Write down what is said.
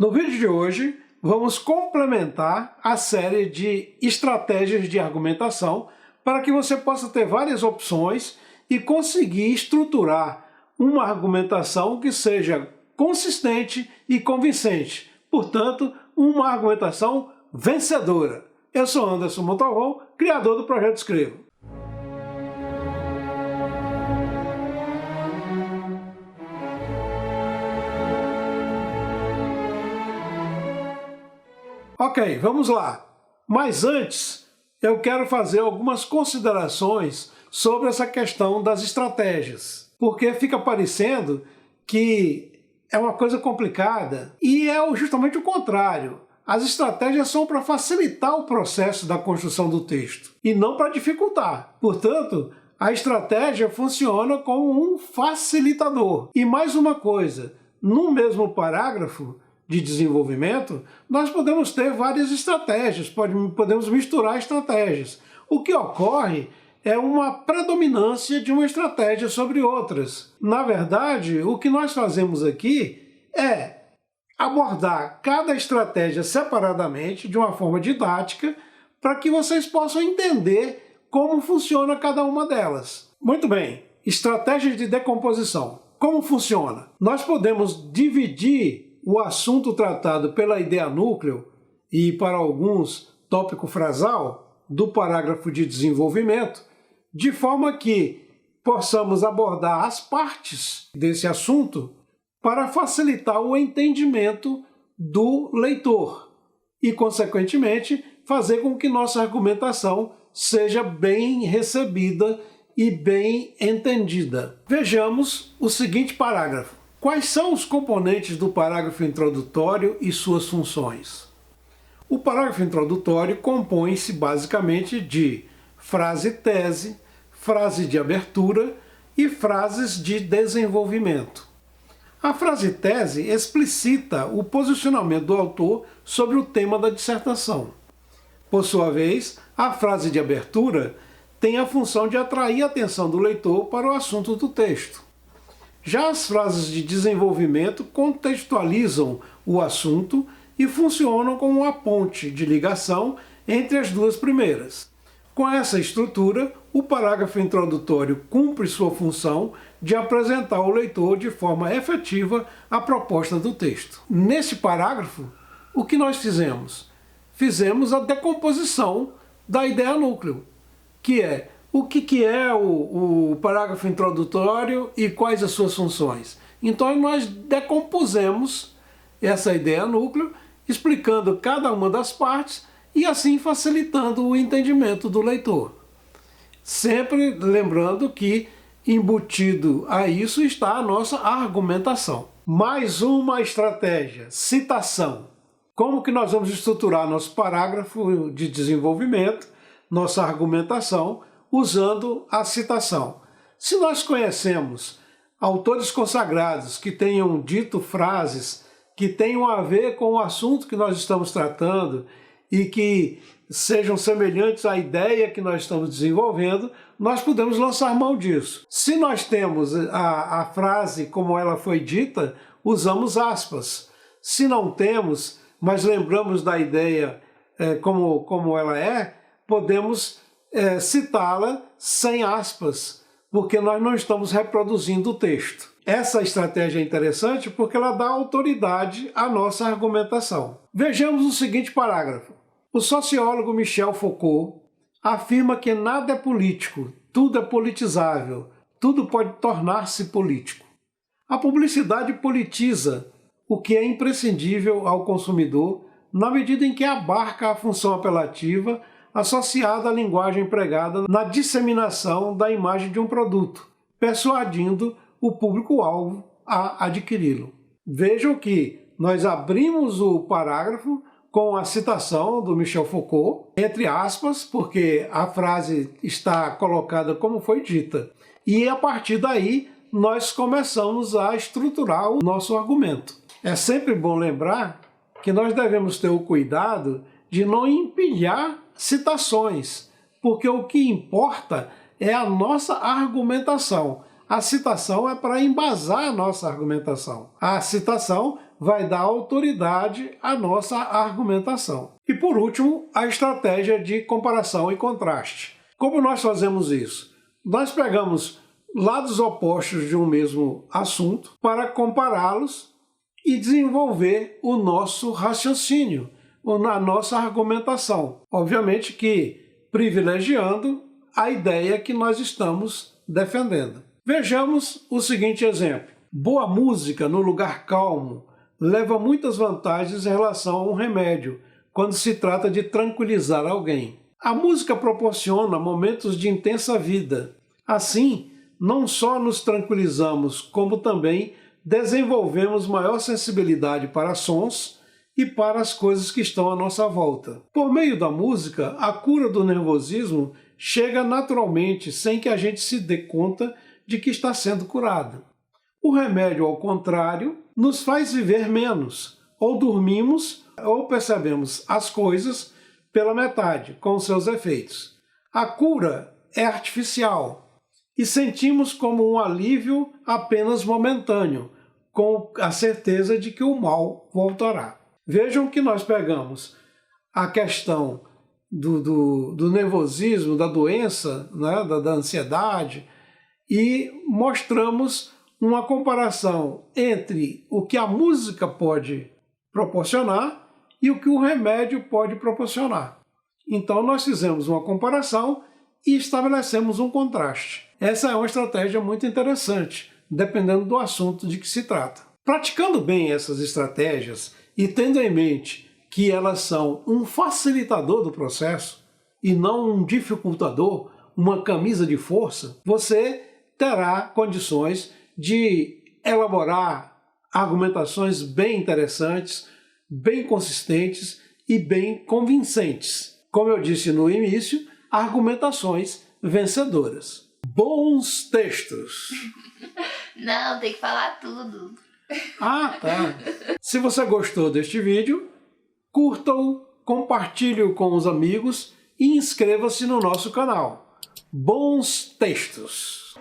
No vídeo de hoje, vamos complementar a série de estratégias de argumentação para que você possa ter várias opções e conseguir estruturar uma argumentação que seja consistente e convincente. Portanto, uma argumentação vencedora. Eu sou Anderson Montalvão, criador do Projeto Escrevo. Ok, vamos lá. Mas antes, eu quero fazer algumas considerações sobre essa questão das estratégias. Porque fica parecendo que é uma coisa complicada e é justamente o contrário. As estratégias são para facilitar o processo da construção do texto e não para dificultar. Portanto, a estratégia funciona como um facilitador. E mais uma coisa, no mesmo parágrafo de desenvolvimento, nós podemos ter várias estratégias, podemos misturar estratégias. O que ocorre é uma predominância de uma estratégia sobre outras. Na verdade, o que nós fazemos aqui é abordar cada estratégia separadamente, de uma forma didática, para que vocês possam entender como funciona cada uma delas. Muito bem, estratégias de decomposição. Como funciona? Nós podemos dividir o assunto tratado pela ideia núcleo e, para alguns, tópico frasal, do parágrafo de desenvolvimento, de forma que possamos abordar as partes desse assunto para facilitar o entendimento do leitor e, consequentemente, fazer com que nossa argumentação seja bem recebida e bem entendida. Vejamos o seguinte parágrafo. Quais são os componentes do parágrafo introdutório e suas funções? O parágrafo introdutório compõe-se basicamente de frase-tese, frase de abertura e frases de desenvolvimento. A frase-tese explicita o posicionamento do autor sobre o tema da dissertação. Por sua vez, a frase de abertura tem a função de atrair a atenção do leitor para o assunto do texto. Já as frases de desenvolvimento contextualizam o assunto e funcionam como uma ponte de ligação entre as duas primeiras. Com essa estrutura, o parágrafo introdutório cumpre sua função de apresentar ao leitor de forma efetiva a proposta do texto. Nesse parágrafo, o que nós fizemos? Fizemos a decomposição da ideia núcleo, que é o que é o parágrafo introdutório e quais as suas funções. Então nós decompusemos essa ideia núcleo, explicando cada uma das partes e assim facilitando o entendimento do leitor. Sempre lembrando que embutido a isso está a nossa argumentação. Mais uma estratégia, citação. Como que nós vamos estruturar nosso parágrafo de desenvolvimento, nossa argumentação, usando a citação? Se nós conhecemos autores consagrados que tenham dito frases que tenham a ver com o assunto que nós estamos tratando e que sejam semelhantes à ideia que nós estamos desenvolvendo, nós podemos lançar mão disso. Se nós temos a frase como ela foi dita, usamos aspas. Se não temos, mas lembramos da ideia como ela é, podemos citá-la sem aspas, porque nós não estamos reproduzindo o texto. Essa estratégia é interessante porque ela dá autoridade à nossa argumentação. Vejamos o seguinte parágrafo. O sociólogo Michel Foucault afirma que nada é político, tudo é politizável, tudo pode tornar-se político. A publicidade politiza o que é imprescindível ao consumidor na medida em que abarca a função apelativa associada à linguagem empregada na disseminação da imagem de um produto, persuadindo o público-alvo a adquiri-lo. Vejam que nós abrimos o parágrafo com a citação do Michel Foucault, entre aspas, porque a frase está colocada como foi dita. E a partir daí, nós começamos a estruturar o nosso argumento. É sempre bom lembrar que nós devemos ter o cuidado de não empilhar citações, porque o que importa é a nossa argumentação. A citação é para embasar a nossa argumentação. A citação vai dar autoridade à nossa argumentação. E por último, a estratégia de comparação e contraste. Como nós fazemos isso? Nós pegamos lados opostos de um mesmo assunto para compará-los e desenvolver o nosso raciocínio, a nossa argumentação. Obviamente que privilegiando a ideia que nós estamos defendendo. Vejamos o seguinte exemplo. Boa música no lugar calmo leva muitas vantagens em relação a um remédio, quando se trata de tranquilizar alguém. A música proporciona momentos de intensa vida. Assim, não só nos tranquilizamos, como também desenvolvemos maior sensibilidade para sons e para as coisas que estão à nossa volta. Por meio da música, a cura do nervosismo chega naturalmente, sem que a gente se dê conta de que está sendo curado. O remédio, ao contrário, nos faz viver menos, ou dormimos, ou percebemos as coisas pela metade, com seus efeitos. A cura é artificial e sentimos como um alívio apenas momentâneo, com a certeza de que o mal voltará. Vejam que nós pegamos a questão do nervosismo, da doença, né, da ansiedade, e mostramos uma comparação entre o que a música pode proporcionar e o que o remédio pode proporcionar. Então nós fizemos uma comparação e estabelecemos um contraste. Essa é uma estratégia muito interessante, dependendo do assunto de que se trata. Praticando bem essas estratégias e tendo em mente que elas são um facilitador do processo e não um dificultador, uma camisa de força, você terá condições de elaborar argumentações bem interessantes, bem consistentes e bem convincentes. Como eu disse no início, argumentações vencedoras. Bons textos. Não, tem que falar tudo. Ah, tá. Se você gostou deste vídeo, curta-o, compartilhe-o com os amigos e inscreva-se no nosso canal. Bons textos.